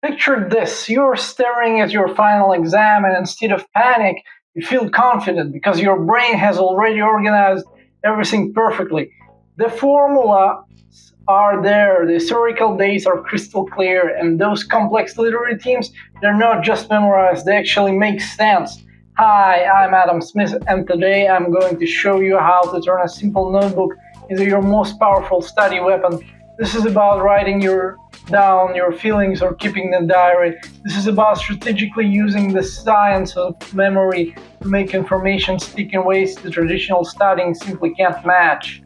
Picture this, you're staring at your final exam and instead of panic, you feel confident because your brain has already organized everything perfectly. The formulas are there, the historical dates are crystal clear, and those complex literary themes, they're not just memorized, they actually make sense. Hi, I'm Adam Smith, and today I'm going to show you how to turn a simple notebook into your most powerful study weapon. This is about writing down your feelings or keeping a diary. This is about strategically using the science of memory to make information stick in ways the traditional studying simply can't match.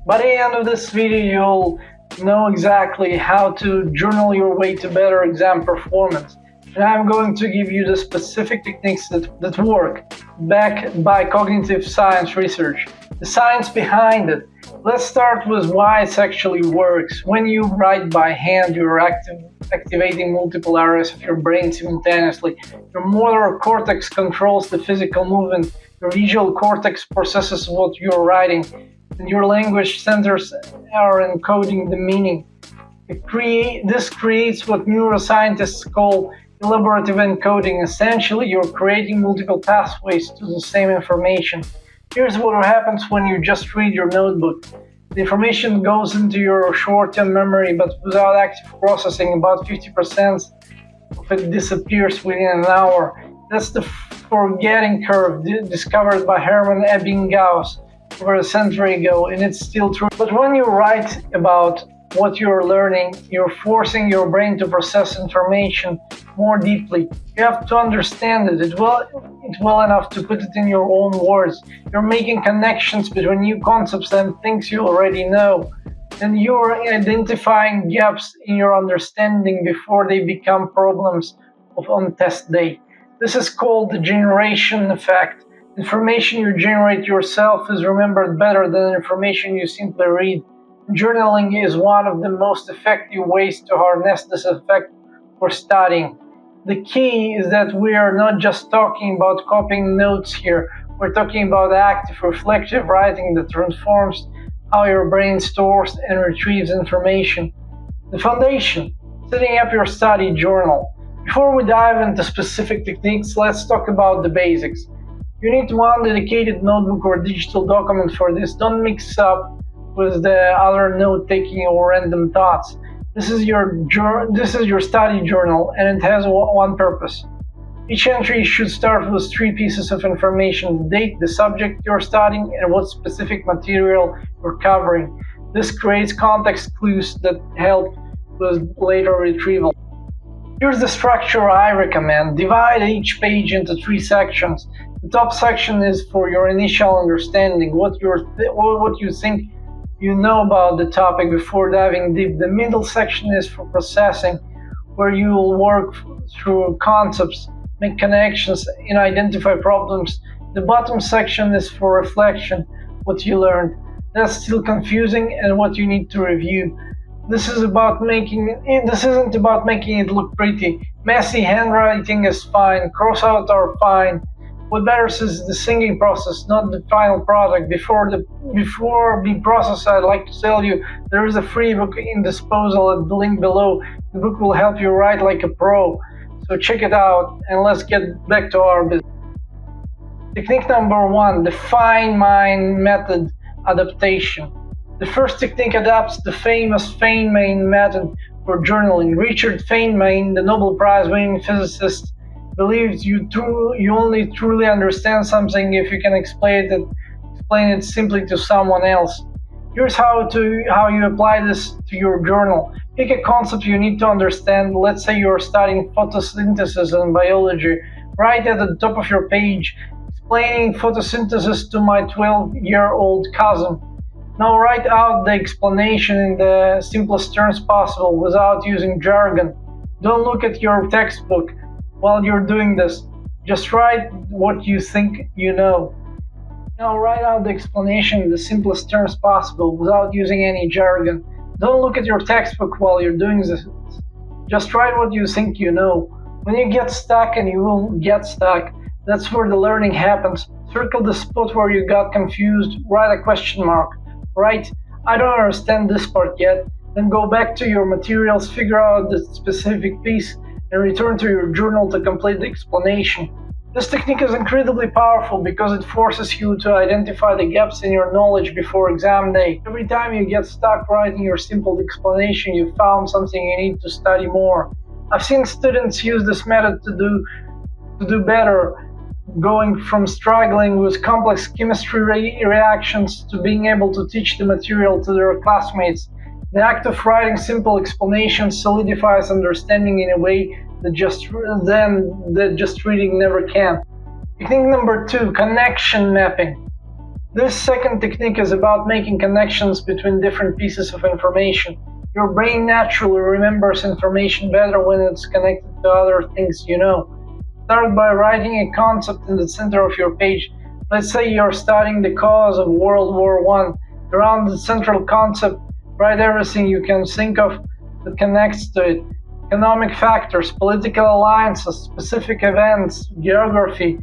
By the end of this video, you'll know exactly how to journal your way to better exam performance. And I'm going to give you the specific techniques that work, backed by cognitive science research. The science behind it. Let's start with why it actually works. When you write by hand, you're activating multiple areas of your brain simultaneously. Your motor cortex controls the physical movement, your visual cortex processes what you're writing, and your language centers are encoding the meaning. This creates what neuroscientists call elaborative encoding. Essentially, you're creating multiple pathways to the same information. Here's what happens when you just read your notebook. The information goes into your short-term memory, but without active processing, about 50% of it disappears within an hour. That's the forgetting curve discovered by Hermann Ebbinghaus over a century ago, and it's still true. But when you write about what you're learning, you're forcing your brain to process information more deeply. You have to understand it well enough to put it in your own words. You're making connections between new concepts and things you already know. And you're identifying gaps in your understanding before they become problems on test day. This is called the generation effect. Information you generate yourself is remembered better than information you simply read. Journaling is one of the most effective ways to harness this effect for studying. The key is that we are not just talking about copying notes here. We're talking about active, reflective writing that transforms how your brain stores and retrieves information. The foundation, setting up your study journal. Before we dive into specific techniques, let's talk about the basics. You need one dedicated notebook or digital document for this. Don't mix up with the other note-taking or random thoughts. This is your study journal, and it has one purpose. Each entry should start with 3 pieces of information: the date, the subject you're studying, and what specific material you're covering. This creates context clues that help with later retrieval. Here's the structure I recommend. Divide each page into 3 sections. The top section is for your initial understanding, what you think you know about the topic before diving deep. The middle section is for processing, where you will work through concepts, make connections, and identify problems. The bottom section is for reflection, what you learned, that's still confusing, and what you need to review. This isn't about making it look pretty. Messy handwriting is fine, cross-out are fine. What matters is the thinking process, not the final product. Before being processed, I'd like to tell you there is a free book in disposal at the link below. The book will help you write like a pro. So check it out, and let's get back to our business. Technique number 1, the Feynman method adaptation. The first technique adapts the famous Feynman method for journaling. Richard Feynman, the Nobel Prize-winning physicist, believes you only truly understand something if you can explain it simply to someone else. Here's how you apply this to your journal. Pick a concept you need to understand. Let's say you're studying photosynthesis in biology. Write at the top of your page, explaining photosynthesis to my 12-year-old cousin. Now write out the explanation in the simplest terms possible without using jargon. Don't look at your textbook while you're doing this. Just write what you think you know. Now write out the explanation in the simplest terms possible without using any jargon. Don't look at your textbook while you're doing this. Just write what you think you know. When you get stuck, and you will get stuck, that's where the learning happens. Circle the spot where you got confused, write a question mark. Write, I don't understand this part yet. Then go back to your materials, figure out the specific piece, and return to your journal to complete the explanation. This technique is incredibly powerful because it forces you to identify the gaps in your knowledge before exam day. Every time you get stuck writing your simple explanation, you found something you need to study more. I've seen students use this method to do better, going from struggling with complex chemistry reactions to being able to teach the material to their classmates. The act of writing simple explanations solidifies understanding in a way that just reading never can. Technique number 2, connection mapping. This second technique is about making connections between different pieces of information. Your brain naturally remembers information better when it's connected to other things you know. Start by writing a concept in the center of your page. Let's say you're studying the cause of World War I. Around the central concept, write everything you can think of that connects to it. Economic factors, political alliances, specific events, geography,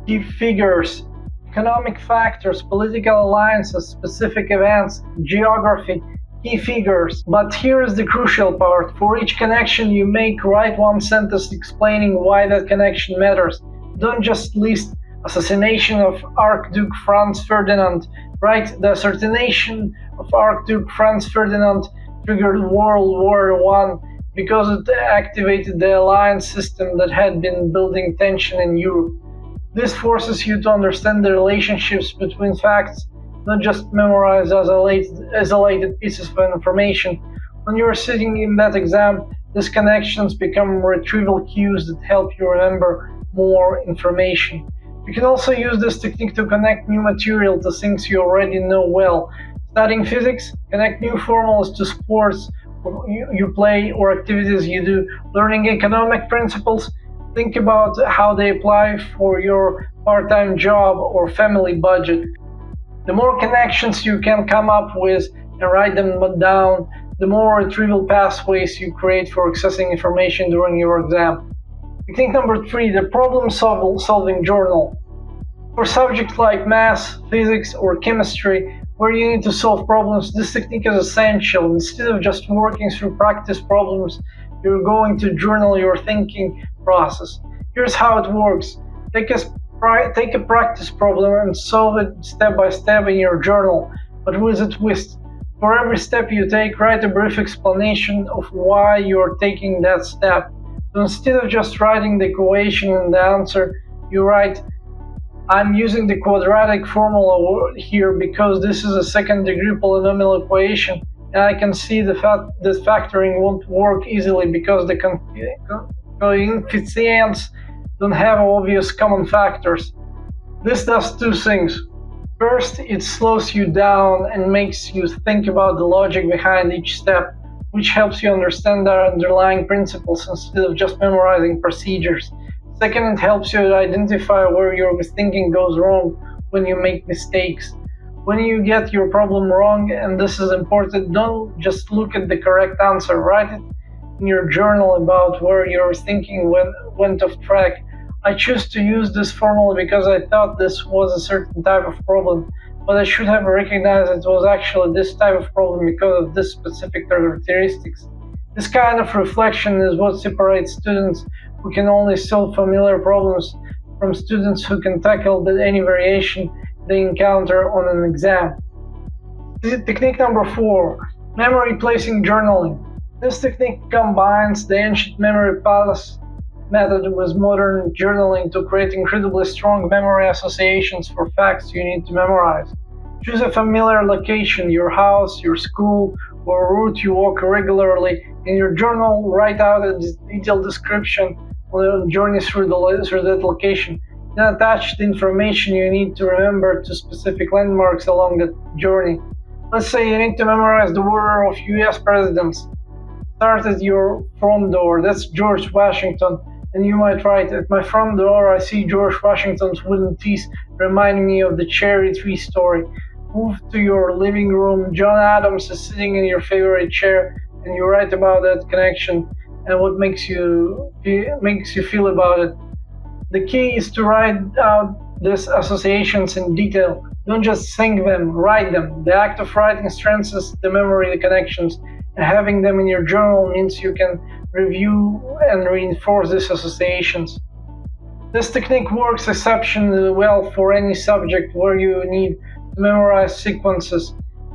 key figures. Economic factors, political alliances, specific events, geography, key figures. But here's the crucial part. For each connection you make, write one sentence explaining why that connection matters. Don't just list assassination of Archduke Franz Ferdinand. Write the assassination of Archduke Franz Ferdinand triggered World War I because it activated the alliance system that had been building tension in Europe. This forces you to understand the relationships between facts, not just memorize isolated pieces of information. When you're sitting in that exam, these connections become retrieval cues that help you remember more information. You can also use this technique to connect new material to things you already know well. Studying physics, connect new formulas to sports you play or activities you do. Learning economic principles, think about how they apply for your part-time job or family budget. The more connections you can come up with and write them down, the more retrieval pathways you create for accessing information during your exam. Technique number 3, the problem-solving journal. For subjects like math, physics, or chemistry, where you need to solve problems, this technique is essential. Instead of just working through practice problems, you're going to journal your thinking process. Here's how it works. Take a practice problem and solve it step by step in your journal, but with a twist. For every step you take, write a brief explanation of why you're taking that step. So instead of just writing the equation and the answer, you write, I'm using the quadratic formula here because this is a second-degree polynomial equation, and I can see that factoring won't work easily because the coefficients don't have obvious common factors. This does two things. First, it slows you down and makes you think about the logic behind each step, which helps you understand the underlying principles instead of just memorizing procedures. Second, it helps you identify where your thinking goes wrong when you make mistakes. When you get your problem wrong, and this is important, don't just look at the correct answer. Write it in your journal about where your thinking went off track. I choose to use this formula because I thought this was a certain type of problem, but I should have recognized it was actually this type of problem because of this specific characteristics. This kind of reflection is what separates students who can only solve familiar problems from students who can tackle any variation they encounter on an exam. Technique number 4, memory placing journaling. This technique combines the ancient memory palace method with modern journaling to create incredibly strong memory associations for facts you need to memorize. Choose a familiar location, your house, your school, or a route you walk regularly. In your journal, write out a detailed description on the journey through that location. Then attach the information you need to remember to specific landmarks along the journey. Let's say you need to memorize the order of US presidents. Start at your front door, that's George Washington, and you might write, at my front door I see George Washington's wooden teeth reminding me of the cherry tree story. Move to your living room, John Adams is sitting in your favorite chair, and you write about that connection and what makes you feel about it. The key is to write out these associations in detail. Don't just think them, write them. The act of writing strengthens the memory connections, and having them in your journal means you can review, and reinforce these associations. This technique works exceptionally well for any subject where you need to memorize sequences,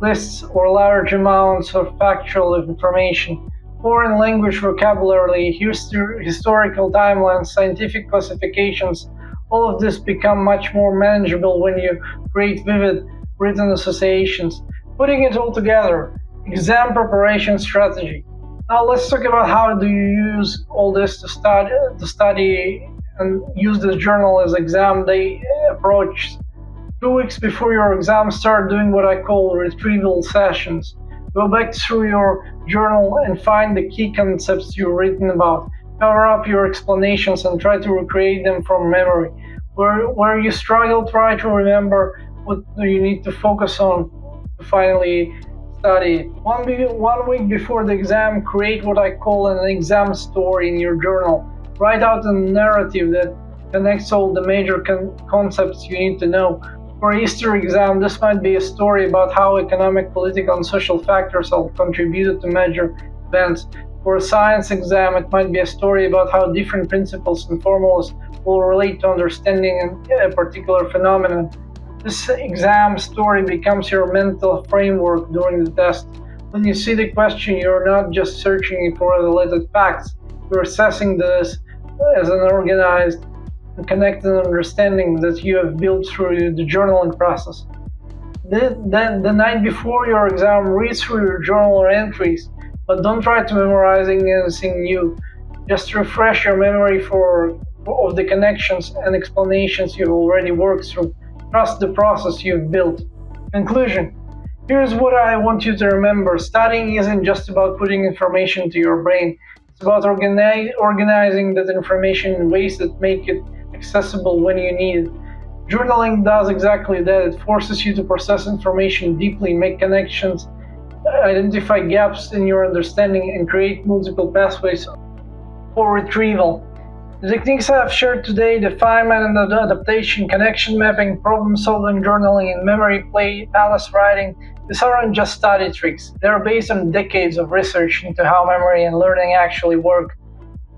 lists, or large amounts of factual information. Foreign language vocabulary, historical timelines, scientific classifications, all of this become much more manageable when you create vivid written associations. Putting it all together, exam preparation strategy. Now let's talk about how do you use all this to study and use this journal as exam day approaches. 2 weeks before your exam, start doing what I call retrieval sessions. Go back through your journal and find the key concepts you've written about. Cover up your explanations and try to recreate them from memory. Where you struggle, try to remember what you need to focus on to finally study. 1 week before the exam, create what I call an exam story in your journal. Write out a narrative that connects all the major concepts you need to know. For a history exam, this might be a story about how economic, political, and social factors have contributed to major events. For a science exam, it might be a story about how different principles and formulas will relate to understanding a particular phenomenon. This exam story becomes your mental framework during the test. When you see the question, you're not just searching for related facts, you're assessing this as an organized and connected understanding that you have built through the journaling process. Then, the night before your exam, read through your journal entries, but don't try to memorizing anything new. Just refresh your memory of the connections and explanations you've already worked through. Trust the process you've built. Conclusion. Here's what I want you to remember. Studying isn't just about putting information into your brain. It's about organizing that information in ways that make it accessible when you need it. Journaling does exactly that. It forces you to process information deeply, make connections, identify gaps in your understanding, and create multiple pathways for retrieval. The techniques I have shared today, definement and adaptation, connection mapping, problem solving, journaling, and memory play, palace writing, these aren't just study tricks. They're based on decades of research into how memory and learning actually work.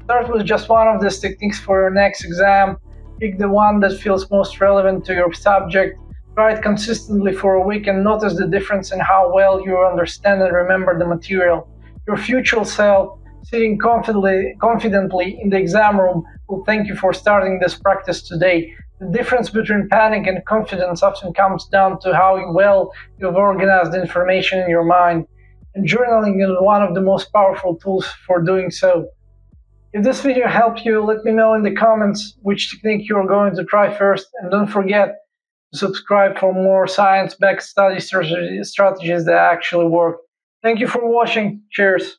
Start with just one of these techniques for your next exam. Pick the one that feels most relevant to your subject. Try it consistently for a week and notice the difference in how well you understand and remember the material. Your future self, sitting confidently in the exam room, will thank you for starting this practice today. The difference between panic and confidence often comes down to how well you've organized the information in your mind, and journaling is one of the most powerful tools for doing so. If this video helped you, let me know in the comments which technique you're going to try first, and don't forget to subscribe for more science-backed study strategies that actually work. Thank you for watching. Cheers.